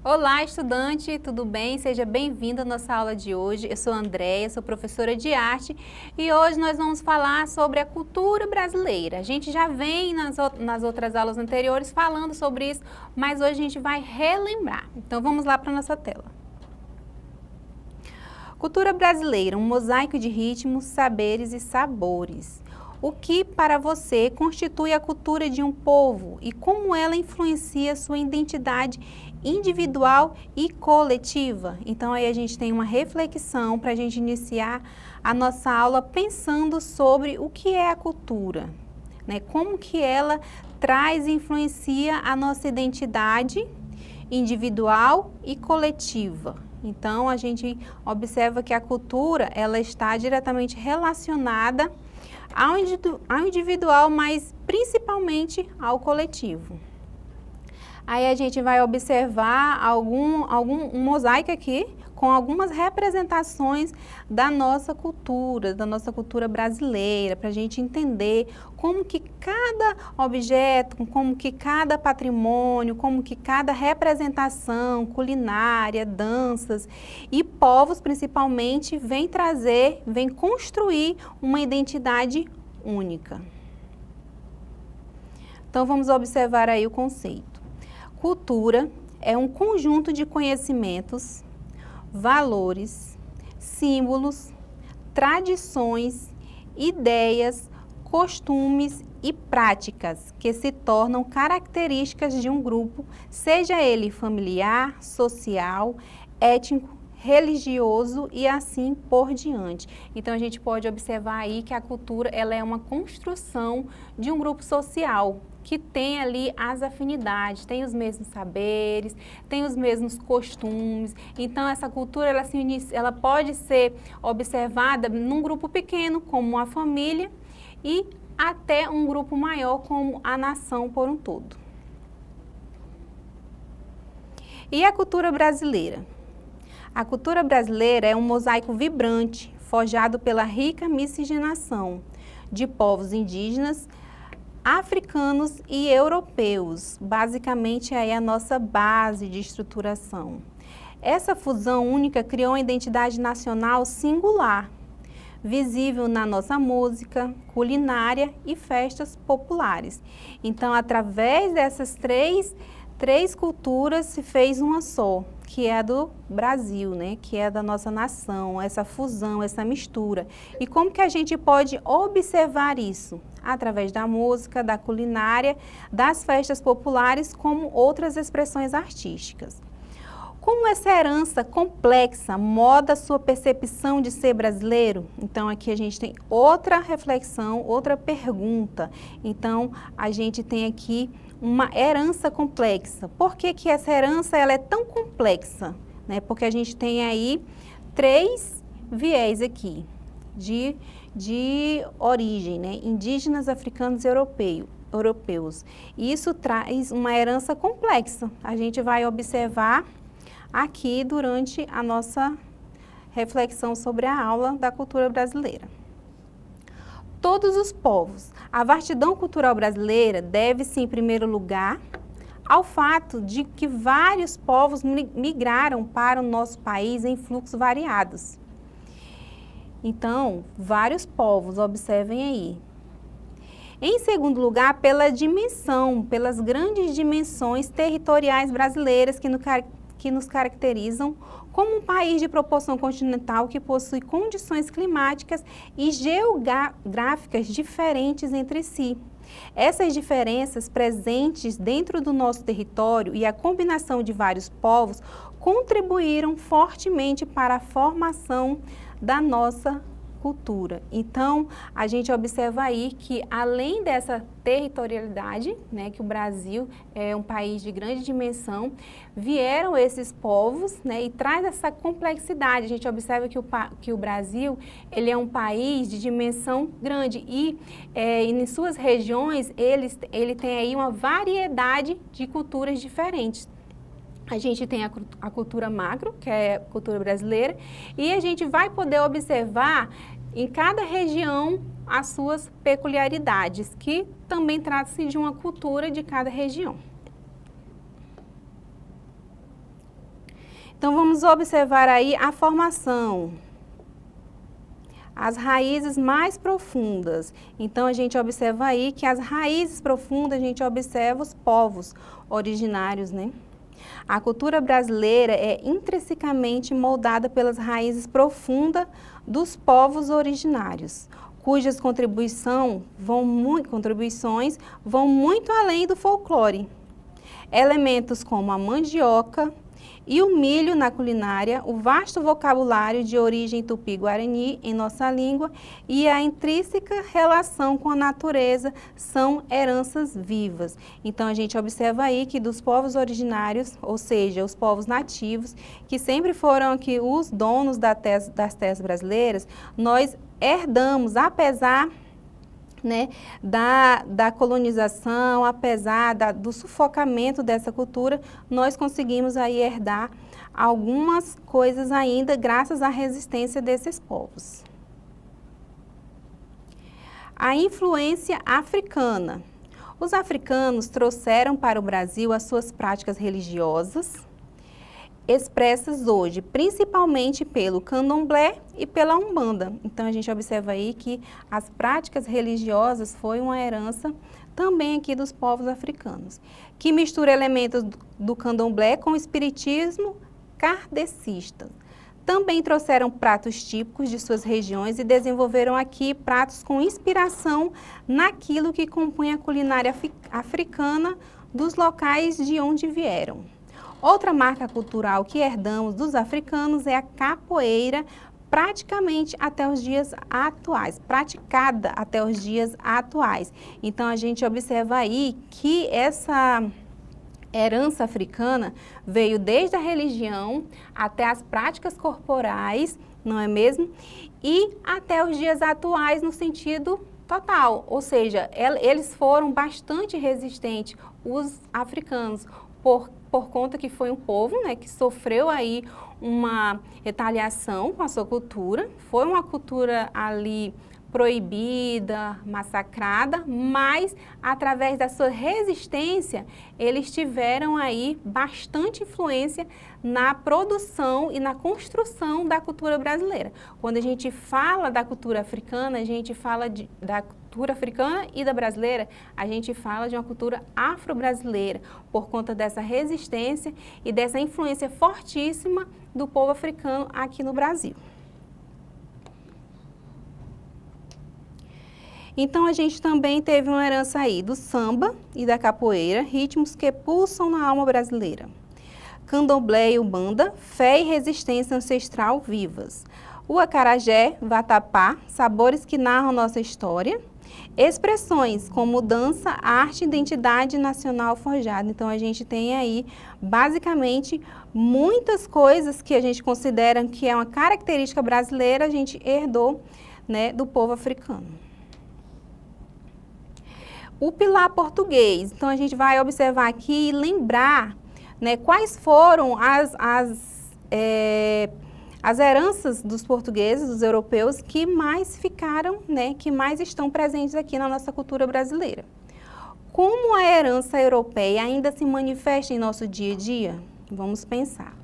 Olá, estudante, tudo bem? Seja bem-vindo à nossa aula de hoje. Eu sou a Andréia, sou professora de arte e hoje nós vamos falar sobre a cultura brasileira. A gente já vem nas outras aulas anteriores falando sobre isso, mas hoje a gente vai relembrar. Então vamos lá para a nossa tela. Cultura brasileira, um mosaico de ritmos, saberes e sabores. O que para você constitui a cultura de um povo e como ela influencia sua identidade individual e coletiva? Então aí a gente tem uma reflexão para a gente iniciar a nossa aula pensando sobre o que é a cultura, né? Como que ela traz e influencia a nossa identidade individual e coletiva. Então a gente observa que a cultura ela está diretamente relacionada ao individual, mas principalmente ao coletivo. Aí a gente vai observar um mosaico aqui com algumas representações da nossa cultura brasileira, para a gente entender como que cada objeto, como que cada patrimônio, como que cada representação culinária, danças e povos principalmente vem construir uma identidade única. Então vamos observar aí o conceito. Cultura é um conjunto de conhecimentos, valores, símbolos, tradições, ideias, costumes e práticas que se tornam características de um grupo, seja ele familiar, social, étnico, religioso e assim por diante. Então a gente pode observar aí que a cultura ela é uma construção de um grupo social que tem ali as afinidades, tem os mesmos saberes, tem os mesmos costumes. Então essa cultura ela pode ser observada num grupo pequeno, como a família, e até um grupo maior, como a nação por um todo. E a cultura brasileira? A cultura brasileira é um mosaico vibrante, forjado pela rica miscigenação de povos indígenas, africanos e europeus. Basicamente, aí é a nossa base de estruturação. Essa fusão única criou uma identidade nacional singular, visível na nossa música, culinária e festas populares. Então, através dessas três culturas se fez uma só, que é a do Brasil, né? Que é da nossa nação, essa fusão, essa mistura. E como que a gente pode observar isso? Através da música, da culinária, das festas populares, como outras expressões artísticas. Como essa herança complexa molda a sua percepção de ser brasileiro? Então aqui a gente tem outra reflexão, outra pergunta. Então a gente tem aqui uma herança complexa. Por que que essa herança ela é tão complexa? Né? Porque a gente tem aí 3 viés aqui de origem, né? Indígenas, africanos e europeus. E isso traz uma herança complexa. A gente vai observar aqui durante a nossa reflexão sobre a aula da cultura brasileira. Todos os povos. A vastidão cultural brasileira deve-se, em primeiro lugar, ao fato de que vários povos migraram para o nosso país em fluxos variados. Então, vários povos, observem aí. Em segundo lugar, pela dimensão, pelas grandes dimensões territoriais brasileiras que nos caracterizam como um país de proporção continental que possui condições climáticas e geográficas diferentes entre si. Essas diferenças presentes dentro do nosso território e a combinação de vários povos contribuíram fortemente para a formação da nossa cultura. Então, a gente observa aí que além dessa territorialidade, né, que o Brasil é um país de grande dimensão, vieram esses povos, né, e traz essa complexidade. A gente observa que o Brasil ele é um país de dimensão grande e em suas regiões ele tem aí uma variedade de culturas diferentes. A gente tem a cultura macro, que é a cultura brasileira, e a gente vai poder observar em cada região as suas peculiaridades, que também trata-se de uma cultura de cada região. Então, vamos observar aí a formação. As raízes mais profundas. Então, a gente observa aí que as raízes profundas, a gente observa os povos originários, né? A cultura brasileira é intrinsecamente moldada pelas raízes profundas dos povos originários, cujas contribuições vão muito além do folclore. Elementos como a mandioca e o milho na culinária, o vasto vocabulário de origem tupi-guarani em nossa língua e a intrínseca relação com a natureza são heranças vivas. Então, a gente observa aí que dos povos originários, ou seja, os povos nativos, que sempre foram aqui os donos das terras brasileiras, nós herdamos, apesar, né, da colonização, apesar do sufocamento dessa cultura, nós conseguimos aí herdar algumas coisas ainda graças à resistência desses povos. A influência africana. Os africanos trouxeram para o Brasil as suas práticas religiosas, expressas hoje principalmente pelo candomblé e pela umbanda. Então, a gente observa aí que as práticas religiosas foi uma herança também aqui dos povos africanos, que mistura elementos do candomblé com o espiritismo kardecista. Também trouxeram pratos típicos de suas regiões e desenvolveram aqui pratos com inspiração naquilo que compunha a culinária africana dos locais de onde vieram. Outra marca cultural que herdamos dos africanos é a capoeira, praticamente até os dias atuais, praticada até os dias atuais. Então, a gente observa aí que essa herança africana veio desde a religião até as práticas corporais, não é mesmo? E até os dias atuais no sentido total, ou seja, eles foram bastante resistentes, os africanos, por conta que foi um povo, né, que sofreu aí uma retaliação com a sua cultura, foi uma cultura ali proibida, massacrada, mas através da sua resistência, eles tiveram aí bastante influência na produção e na construção da cultura brasileira. Quando a gente fala da cultura africana, a gente fala da cultura africana e da brasileira, a gente fala de uma cultura afro-brasileira, por conta dessa resistência e dessa influência fortíssima do povo africano aqui no Brasil. Então, a gente também teve uma herança aí do samba e da capoeira, ritmos que pulsam na alma brasileira. Candomblé e umbanda, fé e resistência ancestral vivas. O acarajé, vatapá, sabores que narram nossa história. Expressões como dança, arte, identidade nacional forjada. Então, a gente tem aí, basicamente, muitas coisas que a gente considera que é uma característica brasileira, a gente herdou, né, do povo africano. O pilar português. Então, a gente vai observar aqui e lembrar, né, quais foram as heranças dos portugueses, dos europeus, que mais ficaram, né, que mais estão presentes aqui na nossa cultura brasileira. Como a herança europeia ainda se manifesta em nosso dia a dia? Vamos pensar.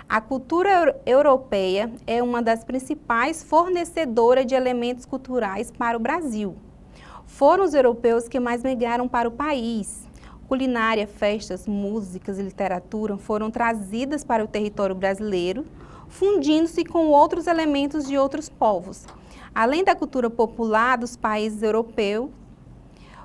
A cultura europeia é uma das principais fornecedoras de elementos culturais para o Brasil. Foram os europeus que mais migraram para o país. Culinária, festas, músicas e literatura foram trazidas para o território brasileiro, fundindo-se com outros elementos de outros povos. Além da cultura popular dos países europeus,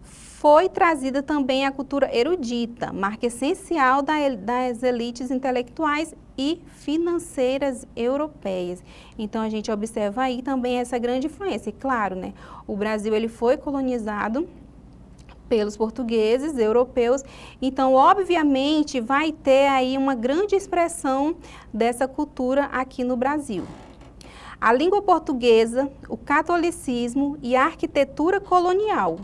foi trazida também a cultura erudita, marca essencial das elites intelectuais e financeiras europeias. Então, a gente observa aí também essa grande influência. E claro, né, o Brasil ele foi colonizado pelos portugueses, europeus, então, obviamente, vai ter aí uma grande expressão dessa cultura aqui no Brasil. A língua portuguesa, o catolicismo e a arquitetura colonial.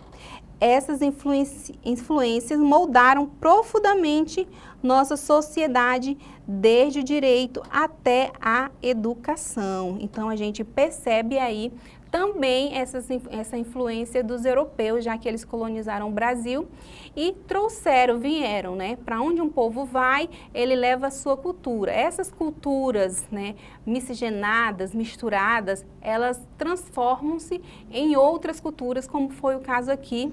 Essas influências moldaram profundamente nossa sociedade, desde o direito até a educação. Então, a gente percebe aí também essa influência dos europeus, já que eles colonizaram o Brasil e vieram, né? Para onde um povo vai, ele leva a sua cultura. Essas culturas, né, miscigenadas, misturadas, elas transformam-se em outras culturas, como foi o caso aqui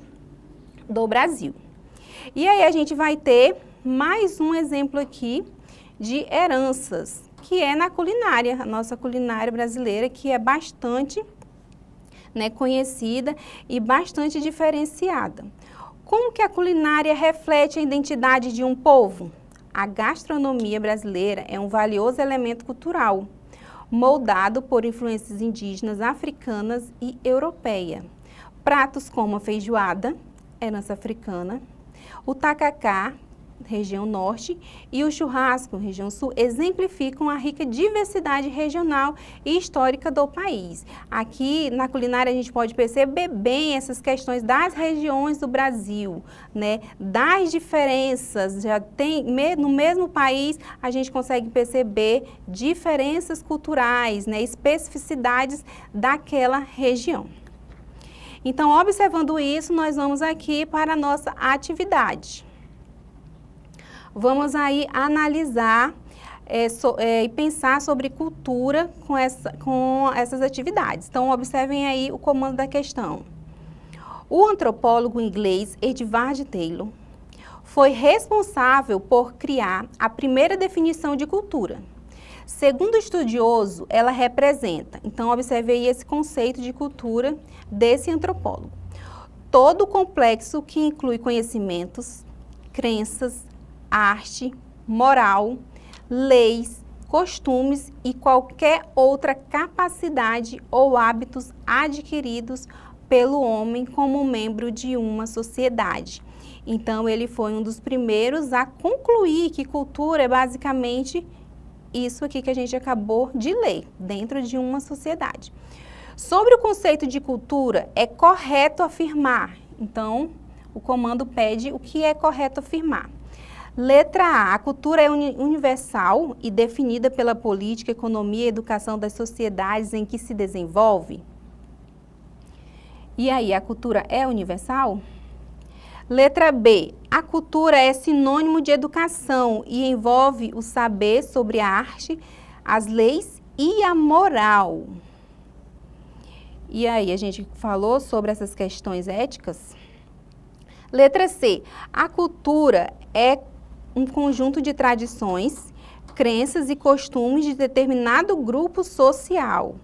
do Brasil. E aí a gente vai ter mais um exemplo aqui de heranças, que é na culinária, a nossa culinária brasileira, que é bastante, né, conhecida e bastante diferenciada. Como que a culinária reflete a identidade de um povo? A gastronomia brasileira é um valioso elemento cultural, moldado por influências indígenas, africanas e europeia. Pratos como a feijoada, herança africana, o tacacá, região norte, e o churrasco, região sul, exemplificam a rica diversidade regional e histórica do país. Aqui na culinária a gente pode perceber bem essas questões das regiões do Brasil, né? Das diferenças, já tem no mesmo país a gente consegue perceber diferenças culturais, né? Especificidades daquela região. Então, observando isso, nós vamos aqui para a nossa atividade. Vamos aí analisar e pensar sobre cultura com essas atividades. Então, observem aí o comando da questão. O antropólogo inglês Edward Taylor foi responsável por criar a primeira definição de cultura. Segundo o estudioso, ela representa, então observe aí esse conceito de cultura desse antropólogo. Todo o complexo que inclui conhecimentos, crenças, arte, moral, leis, costumes e qualquer outra capacidade ou hábitos adquiridos pelo homem como membro de uma sociedade. Então, ele foi um dos primeiros a concluir que cultura é basicamente isso aqui que a gente acabou de ler, dentro de uma sociedade. Sobre o conceito de cultura, é correto afirmar. Então, o comando pede o que é correto afirmar. Letra A, a cultura é universal e definida pela política, economia e educação das sociedades em que se desenvolve? E aí, a cultura é universal? Letra B, a cultura é sinônimo de educação e envolve o saber sobre a arte, as leis e a moral. E aí, a gente falou sobre essas questões éticas? Letra C, a cultura é um conjunto de tradições, crenças e costumes de determinado grupo social.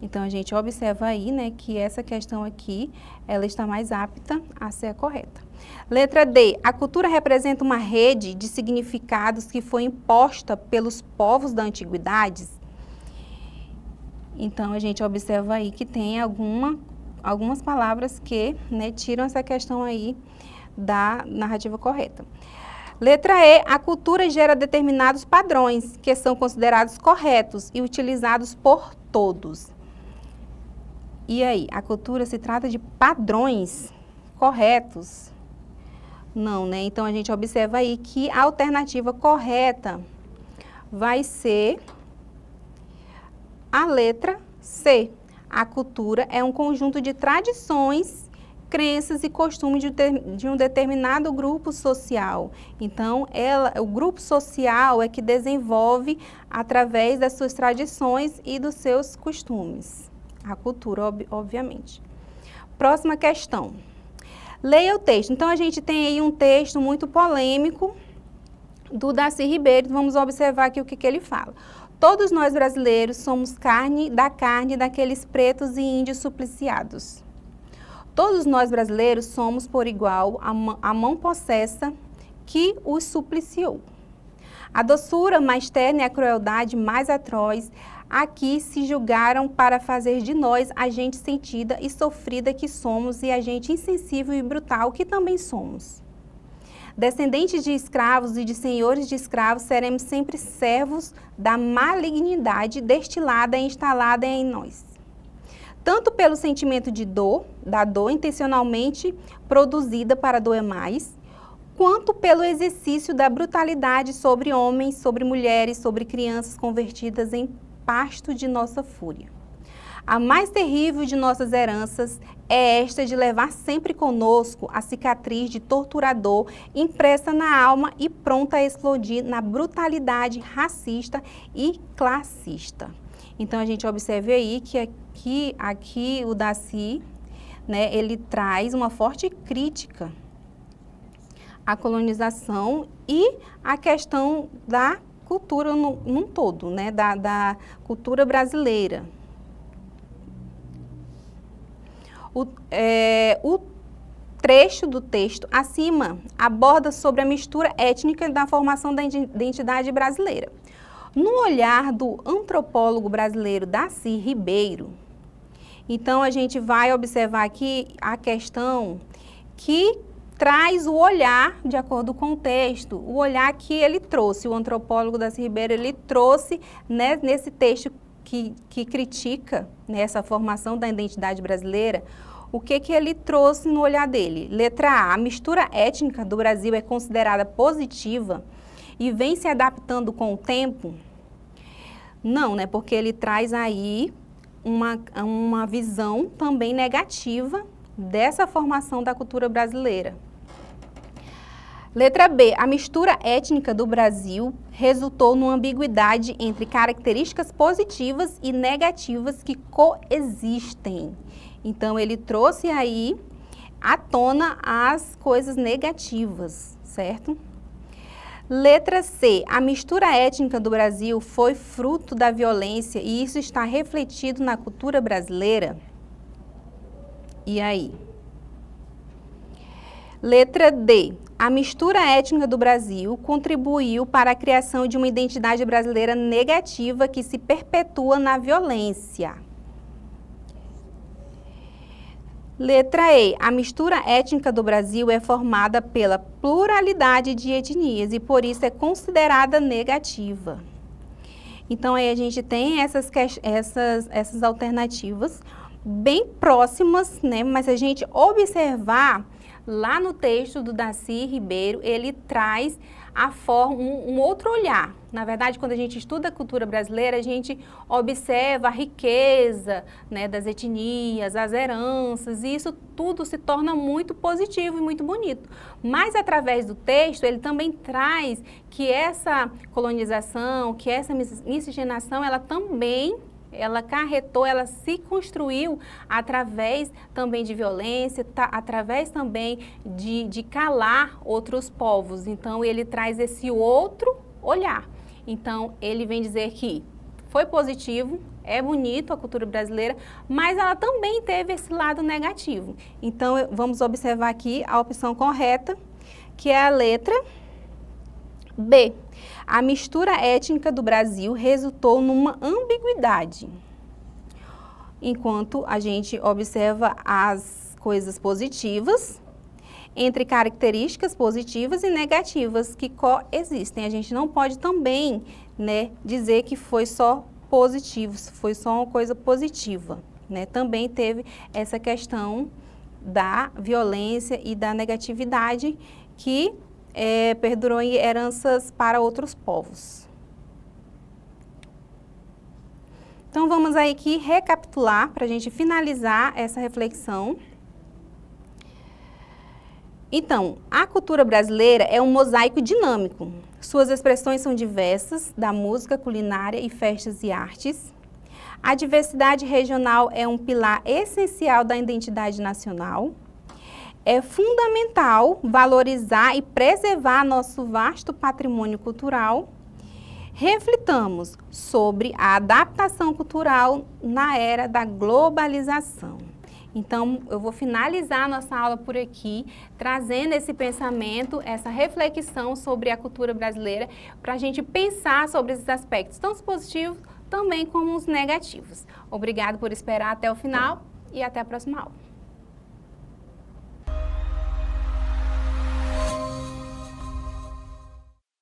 Então, a gente observa aí, né, que essa questão aqui, ela está mais apta a ser a correta. Letra D, a cultura representa uma rede de significados que foi imposta pelos povos da antiguidade. Então, a gente observa aí que tem algumas palavras que, né, tiram essa questão aí da narrativa correta. Letra E, a cultura gera determinados padrões que são considerados corretos e utilizados por todos. E aí, a cultura se trata de padrões corretos? Não, né? Então, a gente observa aí que a alternativa correta vai ser a letra C. A cultura é um conjunto de tradições, crenças e costumes de um determinado grupo social. Então, o grupo social é que desenvolve através das suas tradições e dos seus costumes. A cultura, obviamente. Próxima questão. Leia o texto. Então, a gente tem aí um texto muito polêmico do Darcy Ribeiro. Vamos observar aqui o que ele fala. Todos nós brasileiros somos carne daqueles pretos e índios supliciados. Todos nós brasileiros somos por igual a mão possessa que os supliciou. A doçura mais terna e a crueldade mais atroz aqui se julgaram para fazer de nós a gente sentida e sofrida que somos e a gente insensível e brutal que também somos. Descendentes de escravos e de senhores de escravos, seremos sempre servos da malignidade destilada e instalada em nós. Tanto pelo sentimento de dor, da dor intencionalmente produzida para doer mais, quanto pelo exercício da brutalidade sobre homens, sobre mulheres, sobre crianças convertidas em pasto de nossa fúria. A mais terrível de nossas heranças é esta de levar sempre conosco a cicatriz de torturador impressa na alma e pronta a explodir na brutalidade racista e classista. Então, a gente observa aí que aqui o Daci, né, ele traz uma forte crítica à colonização e à questão da cultura num todo, né, da cultura brasileira. O trecho do texto acima aborda sobre a mistura étnica da formação da identidade brasileira. No olhar do antropólogo brasileiro Daci Ribeiro, então a gente vai observar aqui a questão que traz o olhar, de acordo com o texto, o olhar que ele trouxe, o antropólogo Daci Ribeiro, ele trouxe, né, nesse texto que critica, né, essa formação da identidade brasileira. O que ele trouxe no olhar dele? Letra A mistura étnica do Brasil é considerada positiva e vem se adaptando com o tempo? Não, né? Porque ele traz aí uma visão também negativa dessa formação da cultura brasileira. Letra B, a mistura étnica do Brasil resultou numa ambiguidade entre características positivas e negativas que coexistem. Então, ele trouxe aí à tona as coisas negativas, certo? Letra C, a mistura étnica do Brasil foi fruto da violência e isso está refletido na cultura brasileira? E aí? Letra D, a mistura étnica do Brasil contribuiu para a criação de uma identidade brasileira negativa que se perpetua na violência. Letra E, a mistura étnica do Brasil é formada pela pluralidade de etnias e por isso é considerada negativa. Então aí a gente tem essas alternativas bem próximas, né? Mas se a gente observar lá no texto do Daci Ribeiro, ele traz um outro olhar. Na verdade, quando a gente estuda a cultura brasileira, a gente observa a riqueza, né, das etnias, as heranças, e isso tudo se torna muito positivo e muito bonito. Mas, através do texto, ele também traz que essa colonização, que essa miscigenação, ela se construiu através também de violência, através também de calar outros povos. Então, ele traz esse outro olhar. Então, ele vem dizer que foi positivo, é bonito a cultura brasileira, mas ela também teve esse lado negativo. Então, vamos observar aqui a opção correta, que é a letra B. A mistura étnica do Brasil resultou numa ambiguidade. Enquanto a gente observa as coisas positivas, entre características positivas e negativas que coexistem. A gente não pode também, né, dizer que foi só positivo, foi só uma coisa positiva, né? Também teve essa questão da violência e da negatividade que perdurou em heranças para outros povos. Então, vamos aí aqui recapitular para a gente finalizar essa reflexão. Então, a cultura brasileira é um mosaico dinâmico. Suas expressões são diversas, da música, culinária e festas e artes. A diversidade regional é um pilar essencial da identidade nacional. É fundamental valorizar e preservar nosso vasto patrimônio cultural. Reflitamos sobre a adaptação cultural na era da globalização. Então, eu vou finalizar a nossa aula por aqui, trazendo esse pensamento, essa reflexão sobre a cultura brasileira, para a gente pensar sobre esses aspectos, tanto os positivos também como os negativos. Obrigado por esperar até o final e até a próxima aula.